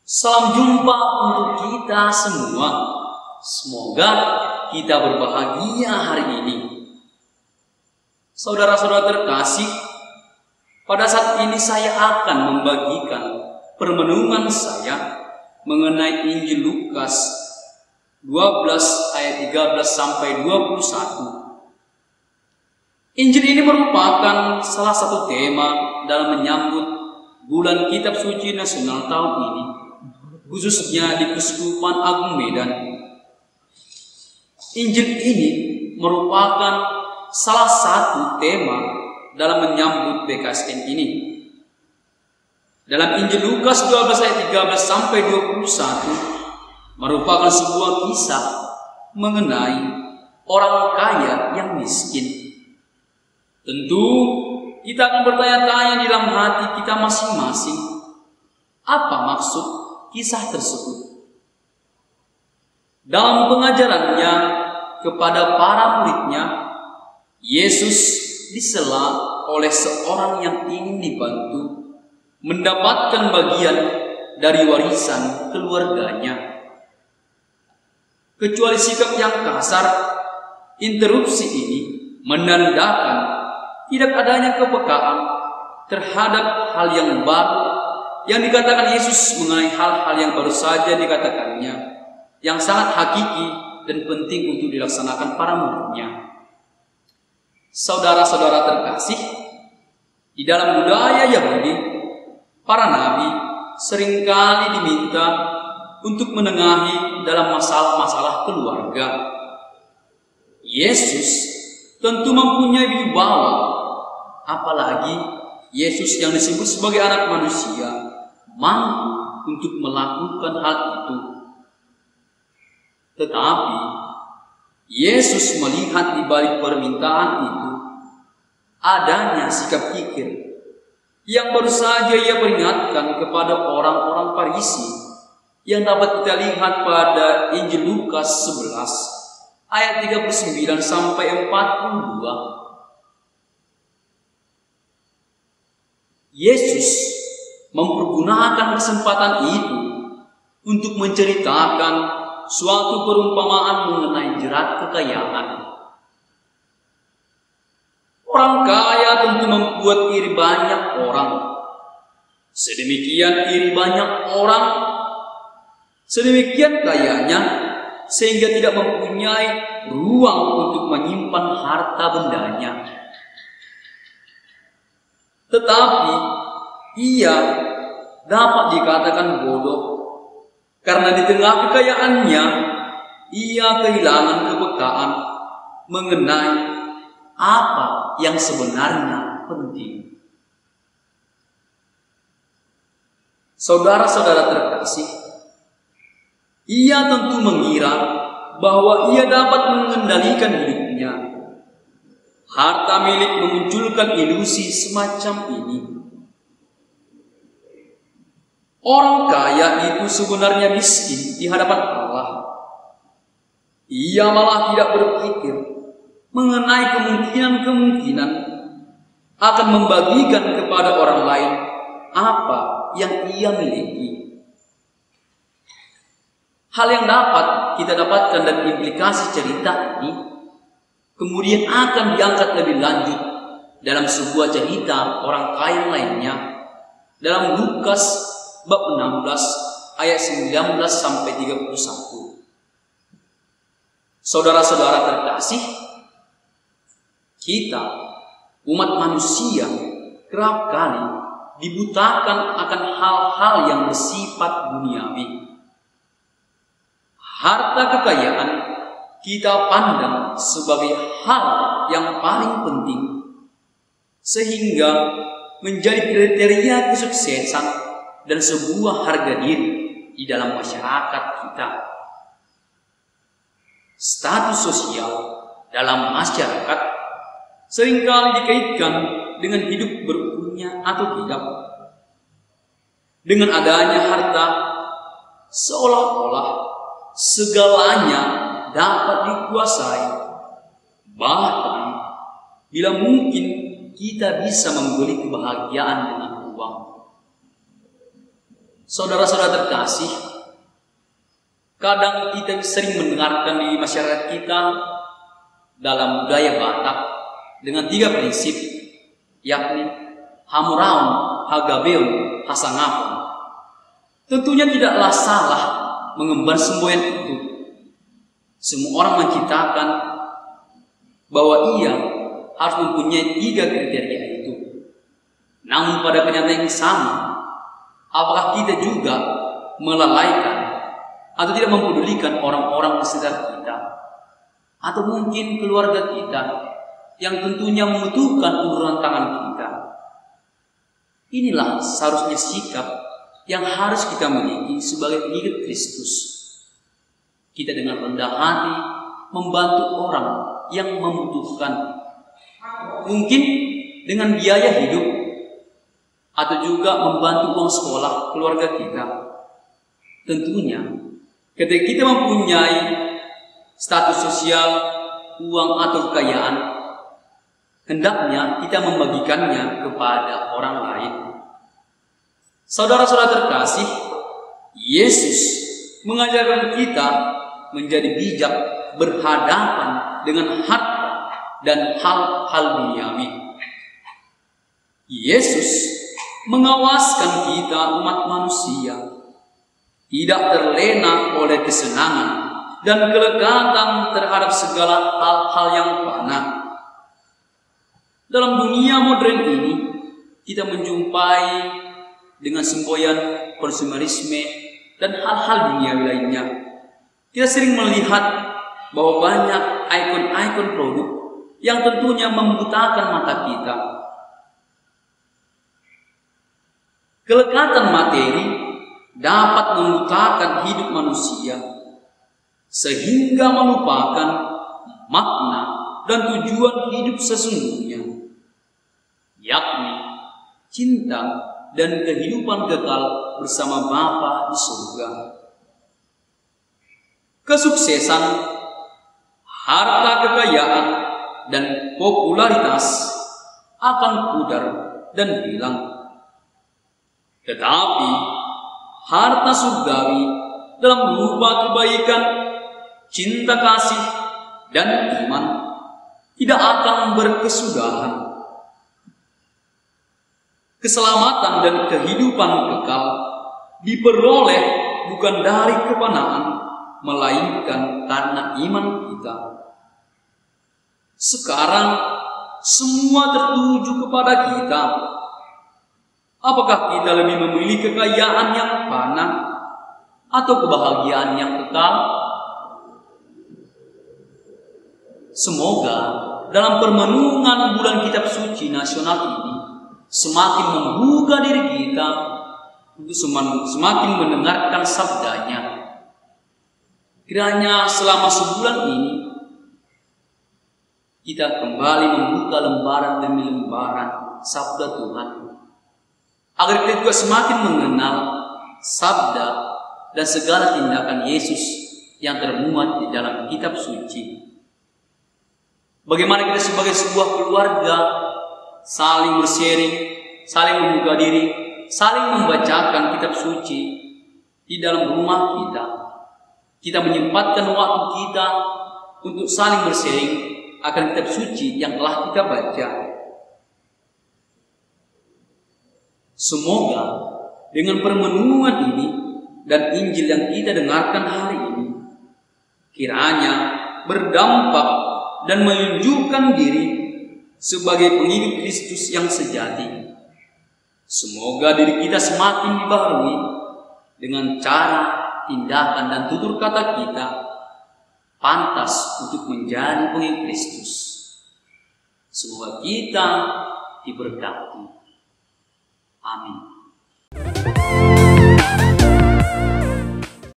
Salam jumpa untuk kita semua. Semoga kita berbahagia hari ini. Saudara-saudara terkasih, pada saat ini saya akan membagikan permenungan saya mengenai Injil Lukas 12 ayat 13 sampai 21. Injil ini merupakan salah satu tema dalam menyambut bulan Kitab Suci Nasional tahun ini, khususnya di Keuskupan Agung Medan. Injil ini merupakan salah satu tema dalam menyambut PKSN ini. Dalam Injil Lukas 12 ayat 13 sampai 21 merupakan sebuah kisah mengenai orang kaya yang miskin. Tentu kita akan bertanya-tanya di dalam hati kita masing-masing, apa maksud kisah tersebut? Dalam pengajarannya kepada para muridnya, Yesus disela oleh seorang yang ingin dibantu mendapatkan bagian dari warisan keluarganya. Kecuali sikap yang kasar, interupsi ini menandakan tidak adanya kepekaan terhadap hal yang baru yang dikatakan Yesus mengenai hal-hal yang baru saja dikatakannya, yang sangat hakiki dan penting untuk dilaksanakan para muridnya. Saudara-saudara terkasih, di dalam budaya Yahudi, para nabi seringkali diminta untuk menengahi dalam masalah-masalah keluarga. Yesus tentu mempunyai wibawa, apalagi Yesus yang disebut sebagai anak manusia mampu untuk melakukan hal itu. Tetapi Yesus melihat di balik permintaan itu adanya sikap kikir yang baru saja ia peringatkan kepada orang-orang Farisi yang dapat kita lihat pada Injil Lukas 11 ayat 39 sampai 42. Yesus mempergunakan kesempatan itu untuk menceritakan suatu perumpamaan mengenai jerat kekayaan. Orang kaya tentu membuat iri banyak orang. Sedemikian iri banyak orang, sedemikian kayanya, sehingga tidak mempunyai ruang untuk menyimpan harta bendanya. Tetapi ia dapat dikatakan bodoh, karena di tengah kekayaannya ia kehilangan kepekaan mengenai apa yang sebenarnya penting. Saudara-saudara terkasih, ia tentu mengira bahwa ia dapat mengendalikan hidupnya. Harta milik memunculkan ilusi semacam ini. Orang kaya itu sebenarnya miskin di hadapan Allah. Ia malah tidak berpikir mengenai kemungkinan-kemungkinan akan membagikan kepada orang lain apa yang ia miliki. Hal yang dapat kita dapatkan dari implikasi cerita ini kemudian akan diangkat lebih lanjut dalam sebuah cerita orang kaya lainnya dalam Lukas bab 16 ayat 19 sampai 31. Saudara-saudara terkasih, kita umat manusia kerap kali dibutakan akan hal-hal yang bersifat duniawi. Harta kekayaan kita pandang sebagai hal yang paling penting, sehingga menjadi kriteria kesuksesan dan sebuah harga diri di dalam masyarakat kita. Status sosial dalam masyarakat seringkali dikaitkan dengan hidup berpunya atau tidak. Dengan adanya harta, seolah-olah segalanya dapat dikuasai. Bahkan bila mungkin kita bisa membeli kebahagiaan dengan uang. Saudara-saudara terkasih, kadang kita sering mendengarkan di masyarakat kita dalam budaya Batak dengan 3 prinsip, yakni hamuraun, hagabeun, hasangapun. Tentunya tidaklah salah mengemban semboyan itu. Semua orang menciptakan bahwa ia harus mempunyai 3 kriteria itu. Namun pada kenyataan yang sama, apakah kita juga melalaikan atau tidak mempedulikan orang-orang di sekitar kita, atau mungkin keluarga kita yang tentunya membutuhkan uluran tangan kita? Inilah seharusnya sikap yang harus kita miliki sebagai pengikut Kristus. Kita dengan rendah hati membantu orang yang membutuhkan, mungkin dengan biaya hidup, atau juga membantu uang sekolah keluarga kita. Tentunya ketika kita mempunyai status sosial, uang atau kekayaan, hendaknya kita membagikannya kepada orang lain. Saudara-saudara terkasih, Yesus mengajarkan kita menjadi bijak berhadapan dengan harta dan hal-hal duniawi. Yesus mengawaskan kita umat manusia tidak terlena oleh kesenangan dan kelekatan terhadap segala hal-hal yang fana. Dalam dunia modern ini, kita menjumpai dengan semboyan konsumerisme dan hal-hal duniawi lainnya. Kita sering melihat bahwa banyak ikon-ikon produk yang tentunya membutakan mata kita. Kelekatan materi dapat membutakan hidup manusia sehingga melupakan makna dan tujuan hidup sesungguhnya, yakni cinta dan kehidupan kekal bersama Bapa di surga. Kesuksesan, harta kekayaan, dan popularitas akan pudar dan hilang. Tetapi harta surgawi dalam rupa kebaikan, cinta kasih, dan iman tidak akan berkesudahan. Keselamatan dan kehidupan kekal diperoleh bukan dari kefanaan, melainkan karena iman kita. Sekarang semua tertuju kepada kita. Apakah kita lebih memilih kekayaan yang fana atau kebahagiaan yang kekal? Semoga dalam permenungan bulan kitab suci nasional ini semakin membuka diri kita untuk semakin mendengarkan sabdanya. Kiranya selama sebulan ini kita kembali membuka lembaran demi lembaran sabda Tuhan, agar kita juga semakin mengenal sabda dan segala tindakan Yesus yang termuat di dalam kitab suci. Bagaimana kita sebagai sebuah keluarga saling bersharing, saling membuka diri, saling membacakan kitab suci di dalam rumah kita. Kita menyempatkan waktu kita untuk saling bersharing akan kitab suci yang telah kita baca. Semoga dengan permenungan ini dan Injil yang kita dengarkan hari ini, kiranya berdampak dan menunjukkan diri sebagai pengikut Kristus yang sejati. Semoga diri kita semakin dibaharui dengan cara, tindakan, dan tutur kata kita pantas untuk menjadi pengikut Kristus. Semoga kita diberkati. Amin.